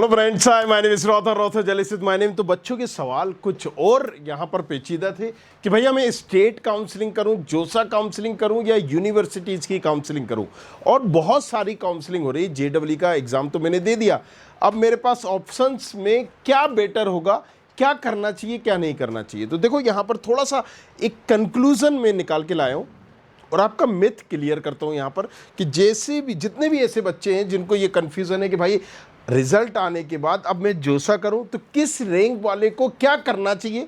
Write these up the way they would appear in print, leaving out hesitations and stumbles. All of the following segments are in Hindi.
Hello friends, hi my name is रॉथर जलिसित माय नेम। तो बच्चों के सवाल कुछ और यहाँ पर पेचीदा थे कि भैया मैं स्टेट काउंसलिंग करूँ, जोसा काउंसलिंग करूँ या यूनिवर्सिटीज़ की काउंसलिंग करूँ। और बहुत सारी काउंसलिंग हो रही है। जेडब्ल्यू का एग्ज़ाम तो मैंने दे दिया, अब मेरे पास ऑप्शंस में क्या बेटर होगा, क्या करना चाहिए, क्या नहीं करना चाहिए। तो देखो यहाँ पर थोड़ा सा एक कंक्लूजन में निकाल के लाया हूँ और आपका मिथ क्लियर करता हूँ यहाँ पर कि जैसे भी जितने भी ऐसे बच्चे हैं जिनको ये कन्फ्यूज़न है कि भाई रिजल्ट आने के बाद अब मैं जोसा करूँ तो किस रैंक वाले को क्या करना चाहिए,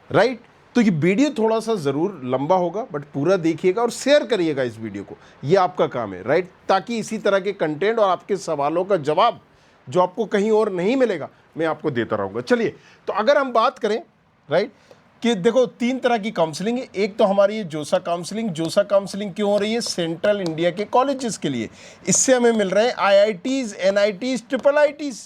राइट। तो ये वीडियो थोड़ा सा ज़रूर लंबा होगा बट पूरा देखिएगा और शेयर करिएगा इस वीडियो को, ये आपका काम है, राइट। ताकि इसी तरह के कंटेंट और आपके सवालों का जवाब जो आपको कहीं और नहीं मिलेगा मैं आपको देता रहूँगा। चलिए, तो अगर हम बात करें, राइट, कि देखो तीन तरह की काउंसलिंग है। एक तो हमारी ये जोसा काउंसलिंग। जोसा काउंसलिंग क्यों हो रही है? सेंट्रल इंडिया के कॉलेजेस के लिए। इससे हमें मिल रहे हैं आईआईटीज, एनआईटीज, ट्रिपल आईटीज,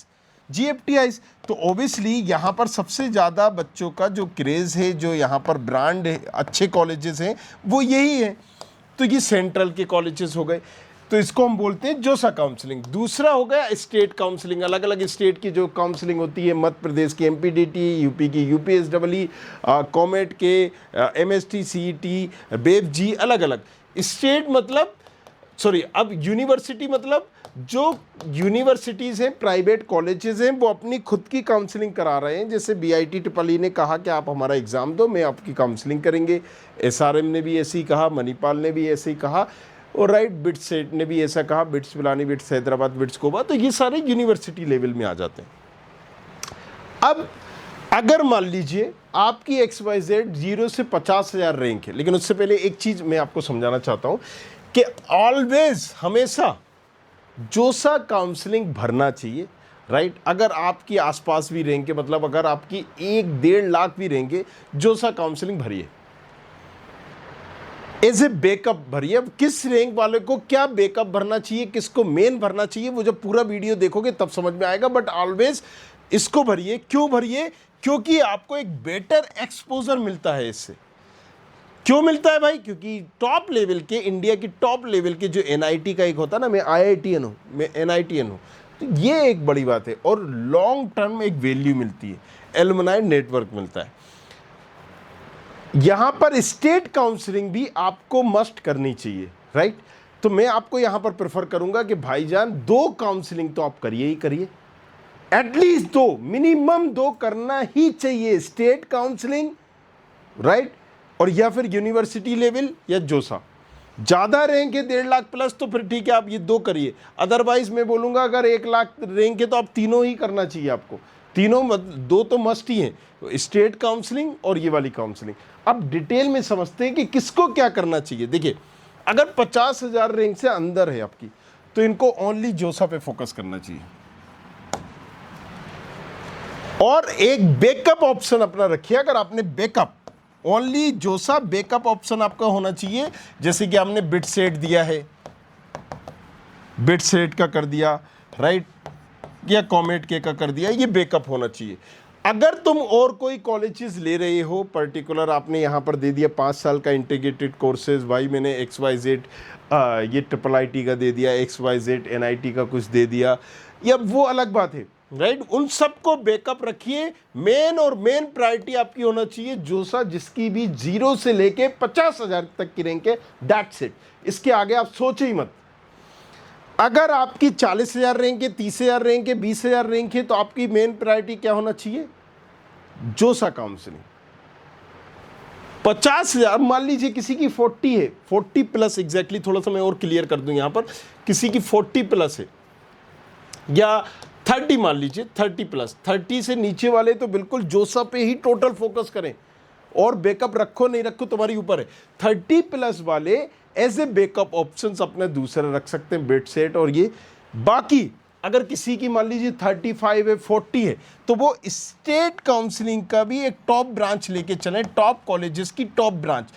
जीएफटीआईज। तो ओबियसली यहाँ पर सबसे ज़्यादा बच्चों का जो क्रेज़ है, जो यहाँ पर ब्रांड है, अच्छे कॉलेजेस हैं, वो यही है। तो ये सेंट्रल के कॉलेजेस हो गए, तो इसको हम बोलते हैं जोसा काउंसलिंग। दूसरा हो गया स्टेट काउंसलिंग। अलग अलग स्टेट की जो काउंसलिंग होती है, मध्य प्रदेश की एमपीडीटी, यूपी की यूपीएसडब्ल्यू, कॉमेट के एमएसटी, सीईटी, बेवजी, अलग अलग स्टेट मतलब सॉरी अब यूनिवर्सिटी मतलब जो यूनिवर्सिटीज़ हैं, प्राइवेट कॉलेजेस हैं, वो अपनी खुद की काउंसलिंग करा रहे हैं। जैसे बीआईटी ट्रिपल ई ने कहा कि आप हमारा एग्ज़ाम दो, मैं आपकी काउंसलिंग करेंगे। एसआरएम ने भी ऐसे ही कहा, मणिपाल ने भी ऐसे ही कहा, और राइट बिट्स सेट ने भी ऐसा कहा, BITS Pilani, BITS Hyderabad, BITS कोबा। तो ये सारे यूनिवर्सिटी लेवल में आ जाते हैं। अब अगर मान लीजिए आपकी XYZ 0 से 50,000 रैंक है, लेकिन उससे पहले एक चीज़ मैं आपको समझाना चाहता हूँ कि ऑलवेज, हमेशा जोसा काउंसलिंग भरना चाहिए, राइट। अगर आपकी आसपास भी रैंक है, मतलब अगर आपकी 1-1.5 लाख भी रैंक है, जोसा काउंसलिंग भरिए, एज ए बैकअप भरिए। अब किस रैंक वाले को क्या बैकअप भरना चाहिए, किसको मेन भरना चाहिए, वो जब पूरा वीडियो देखोगे तब समझ में आएगा। बट ऑलवेज इसको भरिए। क्यों भरिए? क्योंकि आपको एक बेटर एक्सपोजर मिलता है इससे। क्यों मिलता है भाई? क्योंकि टॉप लेवल के, इंडिया की टॉप लेवल के जो एनआईटी का एक होता है ना, मैं आईआईटीएन हूँ, मैं एनआईटीएन हूँ, तो ये एक बड़ी बात है। और लॉन्ग टर्म एक वैल्यू मिलती है, एलुमनाई नेटवर्क मिलता है। यहां पर स्टेट काउंसलिंग भी आपको मस्ट करनी चाहिए, राइट। तो मैं आपको यहां पर प्रेफर करूंगा कि भाईजान 2 काउंसलिंग तो आप करिए ही करिए, एटलीस्ट 2, मिनिमम 2 करना ही चाहिए। स्टेट काउंसलिंग, राइट, और या फिर यूनिवर्सिटी लेवल या जोसा। ज़्यादा रैंक है 1.5 लाख प्लस तो फिर ठीक है, आप ये 2 करिए। अदरवाइज मैं बोलूँगा अगर 1 लाख रैंक है तो आप तीनों ही करना चाहिए आपको। तीनों 2 तो मस्ट ही हैं, स्टेट काउंसलिंग और ये वाली काउंसलिंग। अब डिटेल में समझते हैं कि किसको क्या करना चाहिए। देखिए, अगर 50,000 रैंक से अंदर है आपकी, तो इनको ओनली जोसा पे फोकस करना चाहिए और एक बैकअप ऑप्शन अपना रखिए। अगर आपने बैकअप, ओनली जोसा बैकअप ऑप्शन आपका होना चाहिए। जैसे कि हमने बिट सेट दिया है, बिट सेट का कर दिया, राइट, या कॉमेट के का कर दिया, ये बैकअप होना चाहिए। अगर तुम और कोई कॉलेजेस ले रहे हो पर्टिकुलर, आपने यहाँ पर दे दिया 5 साल का इंटीग्रेटेड कोर्सेज, भाई मैंने XYZ ये ट्रिपल आईटी का दे दिया, XYZ एनआईटी का कुछ दे दिया, या वो अलग बात है, राइट। उन सबको बैकअप रखिए। मेन और मेन प्रायोरिटी आपकी होना चाहिए जोसा, जिसकी भी 0 से लेके 50,000 तक की रैंक है, दैट्स इट। इसके आगे आप सोचे ही मत। अगर आपकी 40,000 रैंक है, 30,000 रैंक है, 20,000 रैंक है, तो आपकी मेन प्रायोरिटी क्या होना चाहिए? जोसा काउंसलिंग। 50,000, मान लीजिए किसी की 40 है, 40 प्लस एग्जैक्टली, थोड़ा सा मैं और क्लियर कर दूं यहां पर, किसी की 40 प्लस है या 30, मान लीजिए 30 प्लस, 30 से नीचे वाले तो बिल्कुल जोसा पे ही टोटल फोकस करें, और बैकअप रखो नहीं रखो तुम्हारी ऊपर है। 30 प्लस वाले एज ए बैकअप ऑप्शंस अपने दूसरे रख सकते हैं, बिट सेट और ये। बाकी अगर किसी की मान लीजिए 35 है, 40 है, तो वो स्टेट काउंसलिंग का भी एक टॉप ब्रांच लेके चले, टॉप कॉलेजेस की टॉप ब्रांच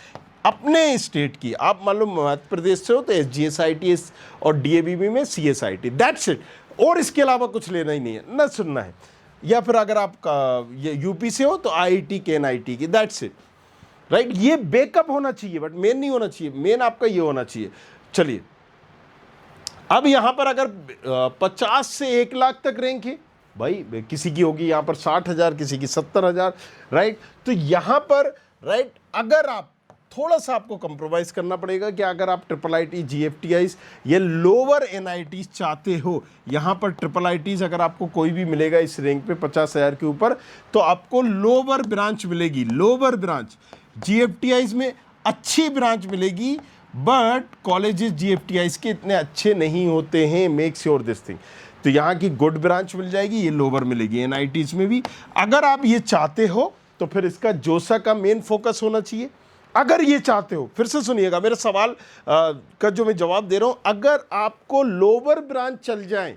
अपने स्टेट की। आप मान लो मध्य प्रदेश से हो तो SGSIT और DABB में CSIT, दैट्स इट। और इसके अलावा कुछ लेना ही नहीं है, ना सुनना है। या फिर अगर आप ये यूपी से हो तो IIT के NIT की, दैट्स इट, राइट। ये बैकअप होना चाहिए बट मेन नहीं होना चाहिए। मेन आपका ये होना चाहिए। चलिए, अब यहां पर अगर 50 से 1 लाख तक रैंक है, भाई किसी की होगी यहाँ पर 60,000, किसी की 70,000, राइट। तो यहाँ पर राइट अगर आप थोड़ा सा आपको कंप्रोमाइज करना पड़ेगा कि अगर आप IIIT GFTIs ये लोअर NITs चाहते हो, यहाँ पर IIITs अगर आपको कोई भी मिलेगा इस रैंक पे 50,000 के ऊपर, तो आपको लोअर ब्रांच मिलेगी, लोअर ब्रांच। GFTIs में अच्छी ब्रांच मिलेगी, बट कॉलेजेस GFTIs के इतने अच्छे नहीं होते हैं, मेक श्योर दिस थिंग। तो यहाँ की गुड ब्रांच मिल जाएगी, ये लोअर मिलेगी NITs में भी। अगर आप ये चाहते हो तो फिर इसका जोसा का मेन फोकस होना चाहिए। अगर ये चाहते हो, फिर से सुनिएगा मेरे सवाल का जो मैं जवाब दे रहा हूं, अगर आपको लोअर ब्रांच चल जाए,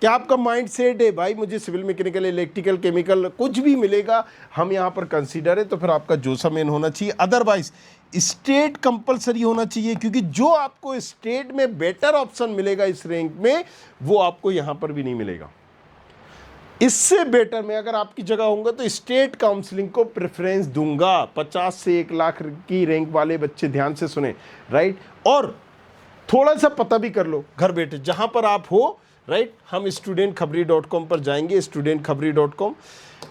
क्या आपका माइंड सेट है भाई मुझे सिविल मैकेनिकल, इलेक्ट्रिकल, केमिकल कुछ भी मिलेगा, हम यहां पर कंसीडर है, तो फिर आपका जोसा मेन होना चाहिए। अदरवाइज स्टेट कंपलसरी होना चाहिए, क्योंकि जो आपको स्टेट में बेटर ऑप्शन मिलेगा इस रैंक में, वो आपको यहां पर भी नहीं मिलेगा। इससे बेटर मैं अगर आपकी जगह होऊंगा तो स्टेट काउंसलिंग को प्रेफरेंस दूंगा। 50 से 1 लाख की रैंक वाले बच्चे ध्यान से सुने, राइट। और थोड़ा सा पता भी कर लो घर बैठे जहां पर आप हो, राइट। हम studentkhabri.com पर जाएंगे, studentkhabri.com,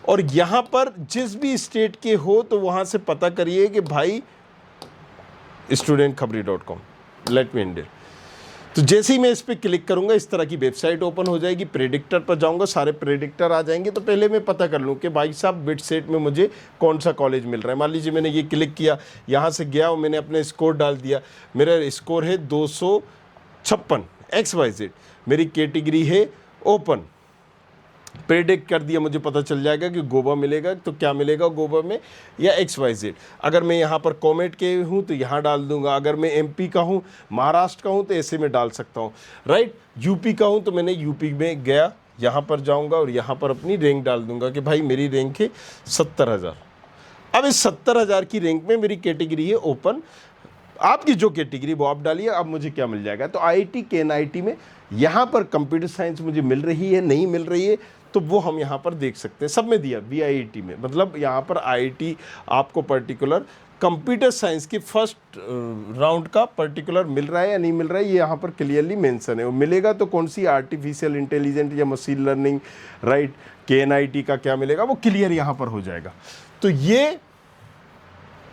और यहां पर जिस भी स्टेट के हो तो वहां से पता करिए कि भाई studentkhabri.com, लेट मी इंडिया। तो जैसे ही मैं इस पर क्लिक करूंगा इस तरह की वेबसाइट ओपन हो जाएगी। प्रेडिक्टर पर जाऊंगा, सारे प्रेडिक्टर आ जाएंगे। तो पहले मैं पता कर लूं कि भाई साहब बिट सेट में मुझे कौन सा कॉलेज मिल रहा है। मान लीजिए मैंने ये क्लिक किया, यहाँ से गया और मैंने अपना स्कोर डाल दिया। मेरा स्कोर है 256 XYZ, मेरी कैटेगरी है ओपन। प्रेडिक्ट कर दिया, मुझे पता चल जाएगा कि गोवा मिलेगा, तो क्या मिलेगा गोवा में, या XYZ। अगर मैं यहाँ पर कॉमेट के हूँ तो यहाँ डाल दूंगा। अगर मैं MP का हूँ, महाराष्ट्र का हूँ, तो ऐसे में डाल सकता हूँ, राइट। यूपी का हूँ तो मैंने यूपी में गया, यहाँ पर जाऊँगा और यहाँ पर अपनी रैंक डाल दूंगा कि भाई मेरी रैंक है 70,000। अब इस 70,000 की रैंक में मेरी कैटेगरी है ओपन। आपकी जो कैटेगरी वो आप डालिए। अब मुझे क्या मिल जाएगा, तो IIT KNIT में यहाँ पर कंप्यूटर साइंस मुझे मिल रही है, नहीं मिल रही है, तो वो हम यहाँ पर देख सकते हैं। सब में दिया VIIT में, मतलब यहाँ पर IIT आपको पर्टिकुलर कंप्यूटर साइंस की फर्स्ट राउंड का पर्टिकुलर मिल रहा है या नहीं मिल रहा है, ये यहाँ पर क्लियरली मेंशन है। वो मिलेगा तो कौन सी आर्टिफिशियल इंटेलिजेंस या मशीन लर्निंग, राइट, KNIT का क्या मिलेगा वो क्लियर यहाँ पर हो जाएगा। तो ये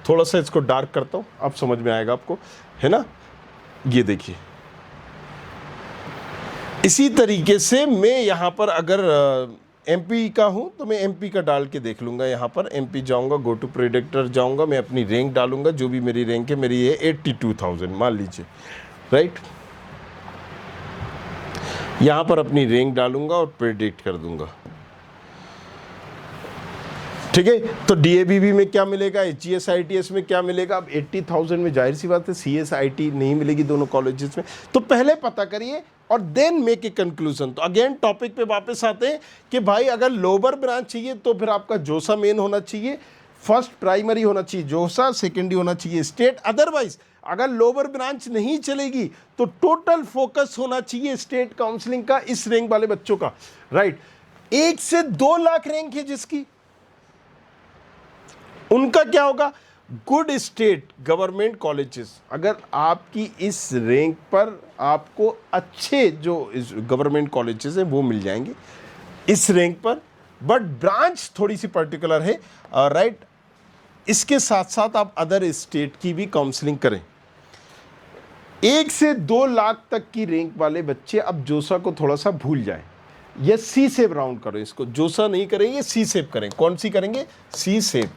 थोड़ा सा इसको डार्क करता हूँ, अब समझ में आएगा आपको, है ना। ये देखिए इसी तरीके से मैं यहाँ पर अगर MP का हूँ तो मैं MP का डाल के देख लूँगा। यहाँ पर MP जाऊँगा, गो टू प्रेडिक्टर जाऊँगा, मैं अपनी रैंक डालूँगा, जो भी मेरी रैंक है, मेरी है 82,000 मान लीजिए, राइट। यहाँ पर अपनी रैंक डालूँगा और प्रेडिक्ट कर दूँगा, ठीक है। तो DABB में क्या मिलेगा, HGS ITS में क्या मिलेगा। अब 80,000 में जाहिर सी बात है CS IT नहीं मिलेगी दोनों कॉलेजेस में। तो पहले पता करिए और देन मेक ए कंक्लूजन। तो अगेन टॉपिक पे वापस आते हैं कि भाई अगर लोअर ब्रांच चाहिए तो फिर आपका जोसा मेन होना चाहिए, फर्स्ट प्राइमरी होना चाहिए जोसा, सेकेंडरी होना चाहिए स्टेट। अदरवाइज अगर लोअर ब्रांच नहीं चलेगी तो टोटल फोकस होना चाहिए स्टेट काउंसलिंग का इस रैंक वाले बच्चों का, राइट। 1 से 2 लाख रैंक है जिसकी, उनका क्या होगा, गुड स्टेट गवर्नमेंट कॉलेजेस। अगर आपकी इस रैंक पर आपको अच्छे जो गवर्नमेंट कॉलेजेस हैं वो मिल जाएंगे इस रैंक पर, बट ब्रांच थोड़ी सी पर्टिकुलर है, राइट। इसके साथ साथ आप अदर स्टेट की भी काउंसलिंग करें। 1 से 2 लाख तक की रैंक वाले बच्चे अब जोसा को थोड़ा सा भूल जाएं, ये सी सेप राउंड करो इसको। जोसा नहीं करेंगे, सी सेप करें। कौन सी करेंगे, सी सेप।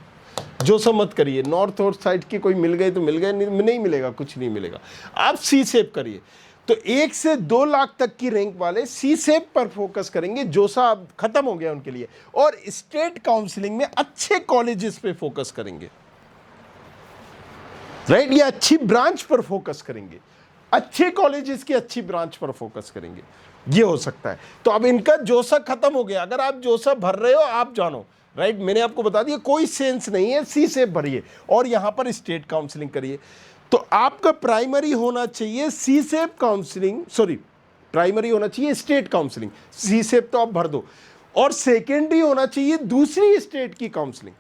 जोसा मत करिए। नॉर्थ और साइड के कोई मिल गए तो मिल गए, नहीं मिलेगा कुछ नहीं मिलेगा। आप सी सेप करिए। तो 1 से 2 लाख तक की रैंक वाले सी सेप पर फोकस करेंगे। जोसा अब खत्म हो गया उनके लिए, और स्टेट काउंसलिंग में अच्छे कॉलेजेस पे फोकस करेंगे, राइट। ये अच्छी ब्रांच पर फोकस करेंगे, अच्छे कॉलेजेस की अच्छी ब्रांच पर फोकस करेंगे, ये हो सकता है। तो अब इनका जोसा खत्म हो गया। अगर आप जोसा भर रहे हो आप जानो, राइट। मैंने आपको बता दिया कोई सेंस नहीं है, सी सेप भरिए और यहां पर स्टेट काउंसलिंग करिए। तो आपका प्राइमरी होना चाहिए सी सेप काउंसलिंग, सॉरी प्राइमरी होना चाहिए स्टेट काउंसलिंग, सी सेप तो आप भर दो, और सेकेंडरी होना चाहिए दूसरी स्टेट की काउंसलिंग।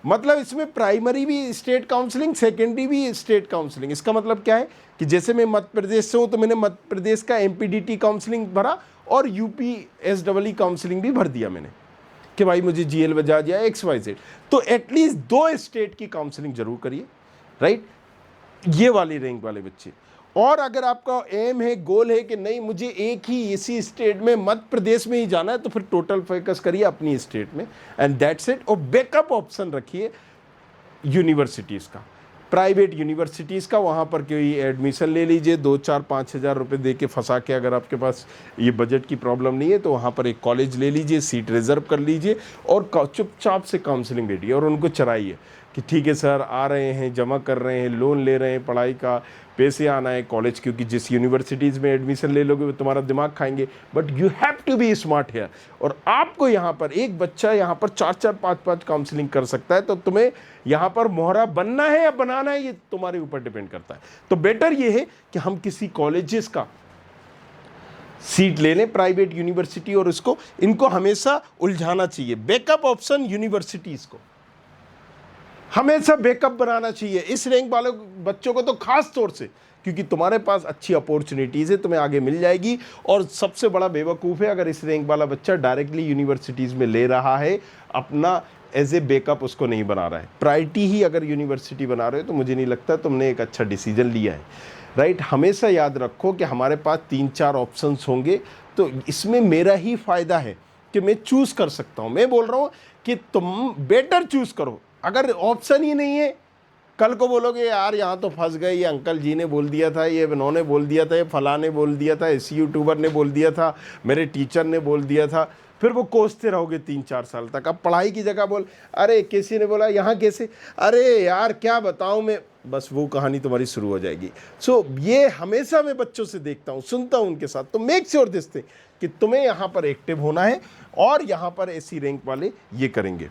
मतलब इसमें प्राइमरी भी स्टेट काउंसलिंग, सेकेंडरी भी स्टेट काउंसलिंग। इसका मतलब क्या है कि जैसे मैं मध्य प्रदेश से हूं तो मैंने मध्य प्रदेश का MPDT काउंसलिंग भरा, और UPSEE काउंसलिंग भी भर दिया मैंने कि भाई मुझे GL बजाज या XYZ, तो एटलीस्ट 2 स्टेट की काउंसलिंग जरूर करिए, राइट, ये वाली रैंक वाले बच्चे। और अगर आपका एम है, गोल है कि नहीं मुझे एक ही इसी स्टेट में, मध्य प्रदेश में ही जाना है, तो फिर टोटल फोकस करिए अपनी स्टेट में, एंड दैट्स इट। और बैकअप ऑप्शन रखिए यूनिवर्सिटीज़ का, प्राइवेट यूनिवर्सिटीज़ का, वहाँ पर कोई एडमिशन ले लीजिए 2-4-5 हज़ार रुपये दे के फंसा के, अगर आपके पास ये बजट की प्रॉब्लम नहीं है तो वहाँ पर एक कॉलेज ले लीजिए, सीट रिजर्व कर लीजिए और चुपचाप से काउंसलिंग बैठिए और उनको चराइए कि ठीक है सर, आ रहे हैं, जमा कर रहे हैं, लोन ले रहे हैं, पढ़ाई का पैसे आना है कॉलेज, क्योंकि जिस यूनिवर्सिटीज़ में एडमिशन ले लोगे वो तुम्हारा दिमाग खाएंगे, but you have to be smart here. और आपको यहाँ पर एक बच्चा यहाँ पर 4-4, 5-5 काउंसलिंग कर सकता है, तो तुम्हें यहाँ पर मोहरा बनना है या बनाना है, ये तुम्हारे ऊपर डिपेंड करता है। तो बेटर ये है कि हम किसी कॉलेजेस का सीट ले लें, प्राइवेट यूनिवर्सिटी, और इनको हमेशा उलझाना चाहिए। बैकअप ऑप्शन यूनिवर्सिटीज़ को हमेशा बैकअप बनाना चाहिए इस रैंक वाले बच्चों को, तो खास तौर से, क्योंकि तुम्हारे पास अच्छी अपॉर्चुनिटीज़ है, तुम्हें आगे मिल जाएगी। और सबसे बड़ा बेवकूफ़ है अगर इस रैंक वाला बच्चा डायरेक्टली यूनिवर्सिटीज़ में ले रहा है, अपना एज ए बैकअप उसको नहीं बना रहा है। प्रायोरिटी ही अगर यूनिवर्सिटी बना रहे हो तो मुझे नहीं लगता तुमने एक अच्छा डिसीजन लिया है, राइट। हमेशा याद रखो कि हमारे पास 3-4 ऑप्शंस होंगे, तो इसमें मेरा ही फ़ायदा है कि मैं चूज़ कर सकता हूँ। मैं बोल रहा हूँ कि तुम बेटर चूज़ करो। अगर ऑप्शन ही नहीं है, कल को बोलोगे यार यहाँ तो फंस गए, ये अंकल जी ने बोल दिया था, ये इन्होंने बोल दिया था, ये फला ने बोल दिया था, इस यूट्यूबर ने बोल दिया था, मेरे टीचर ने बोल दिया था, फिर वो कोसते रहोगे 3-4 साल तक। अब पढ़ाई की जगह बोल, अरे किसी ने बोला यहाँ कैसे, अरे यार क्या बताऊँ मैं, बस वो कहानी तुम्हारी शुरू हो जाएगी। सो ये हमेशा मैं बच्चों से देखता हूँ, सुनता हूँ उनके साथ, तो मेक श्योर दिस थिंग कि तुम्हें यहाँ पर एक्टिव होना है, और यहाँ पर ऐसी रैंक वाले ये करेंगे।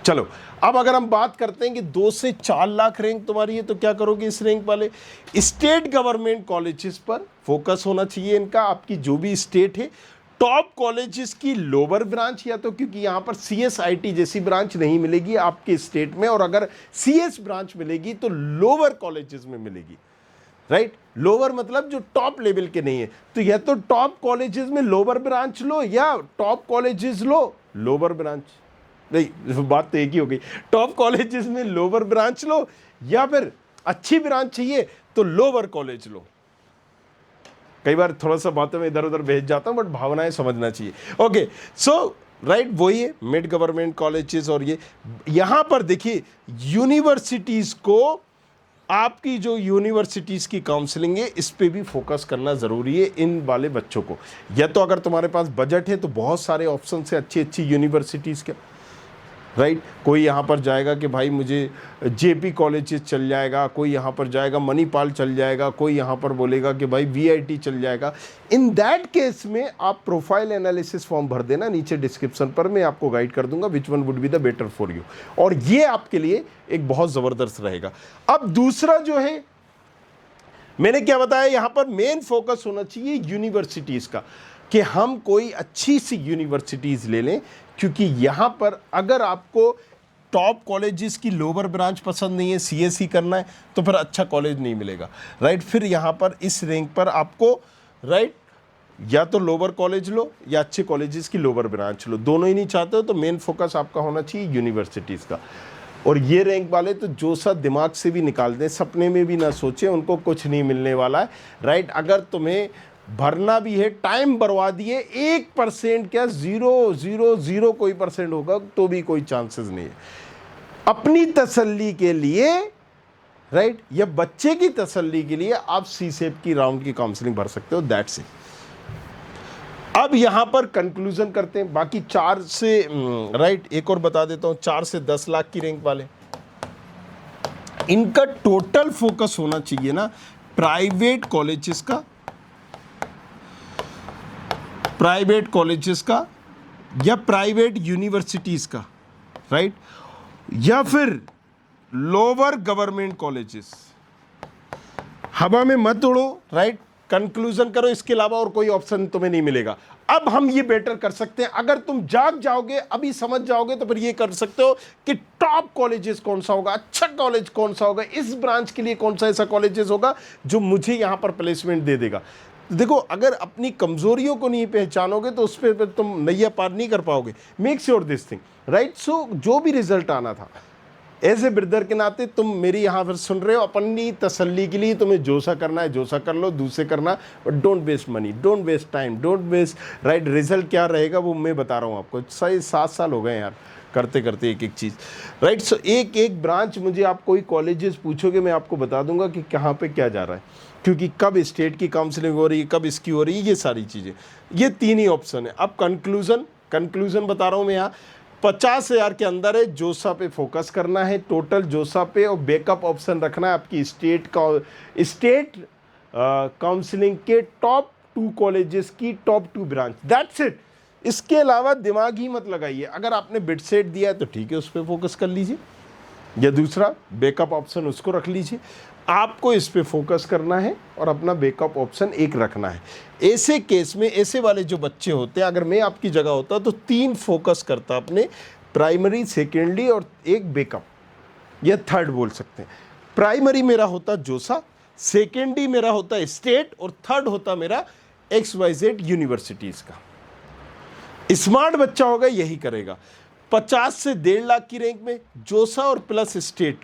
चलो अब अगर हम बात करते हैं कि 2 से 4 लाख रैंक तुम्हारी है, तो क्या करोगे इस रैंक वाले? स्टेट गवर्नमेंट कॉलेजेस पर फोकस होना चाहिए इनका। आपकी जो भी स्टेट है, टॉप कॉलेजेस की लोअर ब्रांच, या तो क्योंकि यहाँ पर CSIT जैसी ब्रांच नहीं मिलेगी आपके स्टेट में, और अगर CS ब्रांच मिलेगी तो लोअर कॉलेजेस में मिलेगी, राइट। लोअर मतलब जो टॉप लेवल के नहीं है, तो या तो टॉप कॉलेजेस में लोअर ब्रांच लो, या टॉप कॉलेजेस लो लोअर ब्रांच, नहीं बात तो एक ही हो गई, टॉप कॉलेजेस में लोअर ब्रांच लो, या फिर अच्छी ब्रांच चाहिए तो लोअर कॉलेज लो। कई बार थोड़ा सा बातों में इधर उधर भेज जाता हूं, बट भावनाएं समझना चाहिए। ओके, सो राइट, वही है मिड गवर्नमेंट कॉलेजेस। और ये यहां पर देखिए यूनिवर्सिटीज को, आपकी जो यूनिवर्सिटीज़ की काउंसलिंग है इस पे भी फोकस करना ज़रूरी है इन वाले बच्चों को। या तो अगर तुम्हारे पास बजट है तो बहुत सारे ऑप्शन है अच्छी अच्छी यूनिवर्सिटीज़ के, राइट। कोई यहाँ पर जाएगा कि भाई मुझे JP कॉलेजेस चल जाएगा, कोई यहाँ पर जाएगा मणिपाल चल जाएगा, कोई यहाँ पर बोलेगा कि भाई VIT चल जाएगा। इन दैट केस में आप प्रोफाइल एनालिसिस फॉर्म भर देना, नीचे डिस्क्रिप्शन पर मैं आपको गाइड कर दूंगा which one would be the better for you, और ये आपके लिए एक बहुत ज़बरदस्त रहेगा। अब दूसरा जो है, मैंने क्या बताया, यहाँ पर मेन फोकस होना चाहिए यूनिवर्सिटीज़ का, कि हम कोई अच्छी सी यूनिवर्सिटीज़ ले लें, क्योंकि यहाँ पर अगर आपको टॉप कॉलेजेस की लोअर ब्रांच पसंद नहीं है, CSE करना है, तो फिर अच्छा कॉलेज नहीं मिलेगा, राइट। फिर यहाँ पर इस रैंक पर आपको, राइट, या तो लोअर कॉलेज लो या अच्छे कॉलेजेस की लोअर ब्रांच लो, दोनों ही नहीं चाहते हो तो मेन फोकस आपका होना चाहिए यूनिवर्सिटीज़ का। और ये रैंक वाले तो जो सा दिमाग से भी निकाल दें, सपने में भी ना सोचें, उनको कुछ नहीं मिलने वाला है, राइट। अगर तुम्हें भरना भी है, टाइम बर्बाद दिए, 1% क्या 0.00 कोई % होगा तो भी कोई चांसेस नहीं है। अपनी तसल्ली के लिए, राइट, या बच्चे की तसल्ली के लिए आप CSEP की राउंड की काउंसलिंग भर सकते हो, दैट्स इट। अब यहां पर कंक्लूजन करते हैं। बाकी 4 से, राइट, एक और बता देता हूं, 4 से 10 लाख की रैंक वाले, इनका टोटल फोकस होना चाहिए ना प्राइवेट कॉलेजेस का, प्राइवेट कॉलेजेस का या प्राइवेट यूनिवर्सिटीज़ का, राइट, या फिर लोअर गवर्नमेंट कॉलेजेस। हवा में मत उड़ो, राइट, कंक्लूजन करो, इसके अलावा और कोई ऑप्शन तुम्हें नहीं मिलेगा। अब हम ये बेटर कर सकते हैं, अगर तुम जाग जाओगे, अभी समझ जाओगे, तो फिर ये कर सकते हो कि टॉप कॉलेजेस कौन सा होगा, अच्छा कॉलेज कौन सा होगा, इस ब्रांच के लिए कौन सा ऐसा कॉलेजेस होगा जो मुझे यहाँ पर प्लेसमेंट दे देगा। तो देखो, अगर अपनी कमजोरियों को नहीं पहचानोगे तो उस पर तुम नैया पार नहीं कर पाओगे। Make sure this thing, right. So जो भी रिजल्ट आना था, एज ए ब्रदर के नाते तुम मेरी यहाँ पर सुन रहे हो, अपनी तसल्ली के लिए तुम्हें जो सा करना है जो सा कर लो, दूसरे करना, but don't waste money, don't waste time, don't waste, right. Result क्या रहेगा वो मैं बता रहा हूँ आपको। 7 साल हो गए यार करते करते एक एक चीज़, राइट। सो एक एक ब्रांच, मुझे आप कोई कॉलेजेस पूछोगे मैं आपको बता दूंगा कि कहाँ पे क्या जा रहा है, क्योंकि कब स्टेट की काउंसलिंग हो रही है, कब इसकी हो रही है, ये सारी चीज़ें, ये 3 ही ऑप्शन है। अब कंक्लूजन बता रहा हूँ मैं यहाँ, 50,000 के अंदर है, जोसा पे फोकस करना है, टोटल जोसा पे, और बैकअप ऑप्शन रखना है आपकी स्टेट काउंसलिंग के टॉप 2 कॉलेजेस की टॉप 2 ब्रांच, दैट्स इट। इसके अलावा दिमाग ही मत लगाइए। अगर आपने बिट सेट दिया है तो ठीक है, उस पर फोकस कर लीजिए, या दूसरा बैकअप ऑप्शन उसको रख लीजिए। आपको इस पे फोकस करना है और अपना बैकअप ऑप्शन एक रखना है। ऐसे केस में ऐसे वाले जो बच्चे होते हैं, अगर मैं आपकी जगह होता तो 3 फोकस करता अपने, प्राइमरी, सेकेंडरी और एक बैकअप, या थर्ड बोल सकते हैं। प्राइमरी मेरा होता जोसा, सेकेंडरी मेरा होता स्टेट, और थर्ड होता मेरा XYZ यूनिवर्सिटीज़ का। स्मार्ट बच्चा होगा यही करेगा। 50 से 1.5 लाख की रैंक में जोसा और प्लस स्टेट,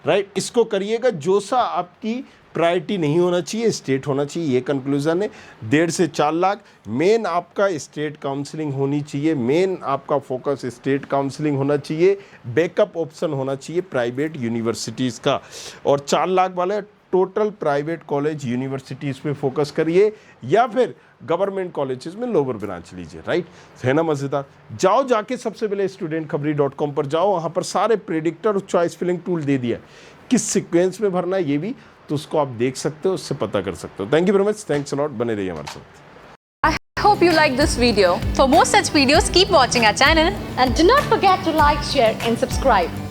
राइट, इसको करिएगा। जोसा आपकी प्रायोरिटी नहीं होना चाहिए, स्टेट होना चाहिए, ये कंक्लूजन है। 1.5 से 4 लाख मेन आपका स्टेट काउंसलिंग होनी चाहिए, मेन आपका फोकस स्टेट काउंसलिंग होना चाहिए, बैकअप ऑप्शन होना चाहिए प्राइवेट यूनिवर्सिटीज़ का। और 4 लाख वाले टोटल प्राइवेट कॉलेज यूनिवर्सिटीज़ पे फोकस करिए, या फिर गवर्नमेंट कॉलेजेस में लोअर ब्रांच लीजिए, राइट। है ना मज़ेदार। जाओ, जाके सबसे पहले studentkhabri.com पर जाओ, वहाँ पर सारे प्रेडिक्टर और चॉइस फिलिंग टूल दे दिया है, किस सीक्वेंस में भरना है ये भी, तो उसको आप देख सकते हो, उससे पता कर सकते हो। Thank you very much, thanks a lot, बने रहिए हमारे साथ। I hope you like this video. For more such videos, keep watching our channel. And do not forget to like, share and subscribe.